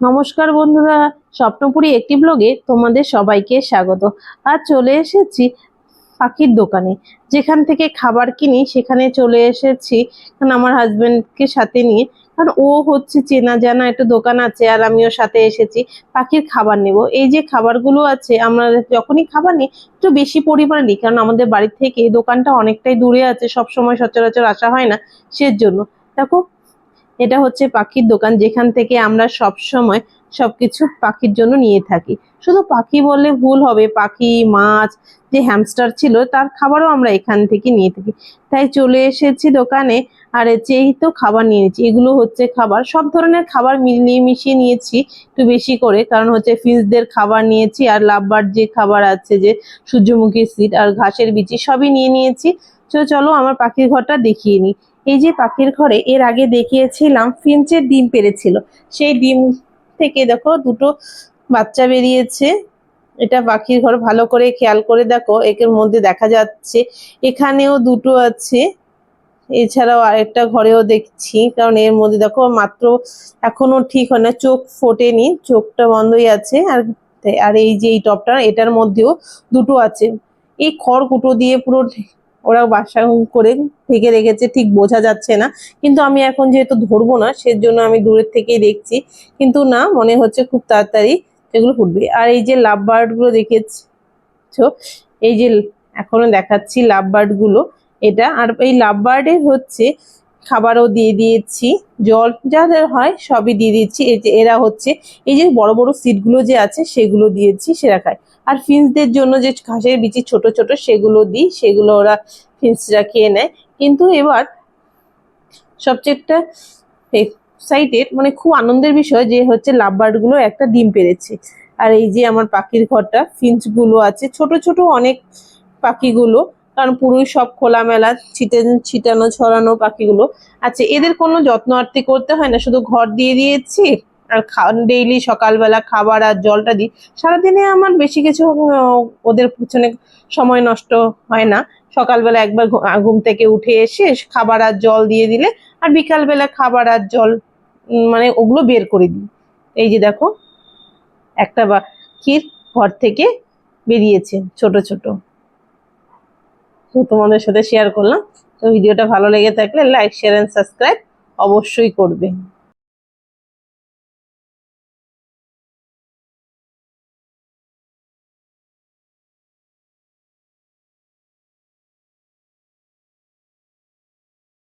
নমস্কার বন্ধুরা, স্বপ্নপুরী একটি ব্লগে তোমাদের সবাইকে স্বাগত। আজ চলে এসেছি পাখির দোকানে, যেখান থেকে খাবার কিনি সেখানে চলে এসেছি। কারণ আমার হাজবেন্ডকে সাথে নিয়ে, কারণ ও হচ্ছে চেনা জানা একটা দোকান আছে আর আমিও সাথে এসেছি পাখির খাবার নেব। এই যে খাবারগুলো আছে, আমরা যখনই খাবার নিই একটু বেশি পরিমাণে নিই, কারণ আমাদের বাড়ি থেকে দোকানটা অনেকটাই দূরে আছে, সব সময় সচরাচর আসা হয় না, সেজন্য। দেখো, এটা হচ্ছে পাখির দোকান, যেখান থেকে আমরা সব সময় সবকিছু পাখির জন্য নিয়ে থাকি। শুধু পাখি বললে ভুল হবে, পাখি, মাছ, যে হ্যামস্টার ছিল তার খাবারও আমরা এখান থেকে নিয়ে থাকি। তাই চলে এসেছি দোকানে, আর এই তো খাবার নিয়েছি। এগুলো হচ্ছে খাবার, সব ধরনের খাবার মিলিয়ে মিশিয়ে নিয়েছি একটু বেশি করে, কারণ হচ্ছে ফিন্সদের খাবার নিয়েছি, আর লাভবার্ড যে খাবার আছে, যে সূর্যমুখী সিড আর ঘাসের বিচি, সবই নিয়ে নিয়েছি। তো চলো আমার পাখির ঘরটা দেখিয়ে নিই। এই যে পাখির ঘরে এর আগে দেখিয়েছিলাম ফিঞ্চের ডিম পেড়েছিল, সেই ডিম থেকে দেখো দুটো বাচ্চা বেরিয়েছে। এটা পাখির ঘর, ভালো করে খেয়াল করে দেখো, এর মধ্যে দেখা যাচ্ছে এখানেও দুটো আছে। এছাড়াও আরেকটা ঘরেও দেখছি, কারণ এর মধ্যে দেখো মাত্র এখনো ঠিক হয় না, চোখ ফোটেনি, চোখটা বন্ধই আছে। আর আর এই যে এই টপটা, এটার মধ্যেও দুটো আছে। এই খড়কুটো দিয়ে পুরো ওরা বাসা করে ঢেকে রেখেছে, ঠিক বোঝা যাচ্ছে না। কিন্তু আমি এখন যেহেতু ধরবো না, সেজন্য আমি দূরের থেকেই দেখছি। কিন্তু না, মনে হচ্ছে খুব তাড়াতাড়ি সেগুলো ফুটবে। আর এই যে লাভ বার্ড গুলো দেখেছো, এই যে এখনো দেখাচ্ছি লাভ বার্ড গুলো, এটা। আর এই লাভ বার্ডের হচ্ছে খাবারও দিয়ে দিয়েছি, জল যাদের হয় সবই দিয়ে দিচ্ছি। এই যে এরা হচ্ছে এই যে বড় বড় সিড গুলো যে আছে সেগুলো দিয়েছি, সেরা খায়। আর ফিন্সদের জন্য যে ঘাসের বিচি ছোট ছোট সেগুলো দিই, সেগুলো ওরা ফিন্সরা খেয়ে নেয়। কিন্তু এবার সবচেয়ে একটা এক্সাইটেড, মানে খুব আনন্দের বিষয় যে হচ্ছে লাভ বার্ড গুলো একটা ডিম পেড়েছে। আর এই যে আমার পাখির ঘরটা, ফিঞ্চ গুলো আছে ছোট ছোট অনেক পাখিগুলো, কারণ পুরোই সব খোলামেলা ছিটানো ছড়ানো পাখিগুলো আছে। এদের কোনো যত্ন আত্তি করতে হয় না, শুধু ঘর দিয়ে দিয়েছি আর ডেইলি সকালবেলা খাবার আর জলটা দিই। সারাদিনে আমার বেশি কিছু ওদের পিছনে সময় নষ্ট হয় না। সকালবেলা একবার ঘুম থেকে উঠে এসে খাবার আর জল দিয়ে দিলে, আর বিকালবেলা খাবার আর জল মানে ওগুলো বের করে দিই। এই যে দেখো, একটা পাখির ঘর থেকে বেরিয়েছে ছোট ছোট। তো তোমাদের সাথে শেয়ার করলাম। তো ভিডিওটা ভালো লেগে থাকলে লাইক, শেয়ার এন্ড সাবস্ক্রাইব অবশ্যই করবে।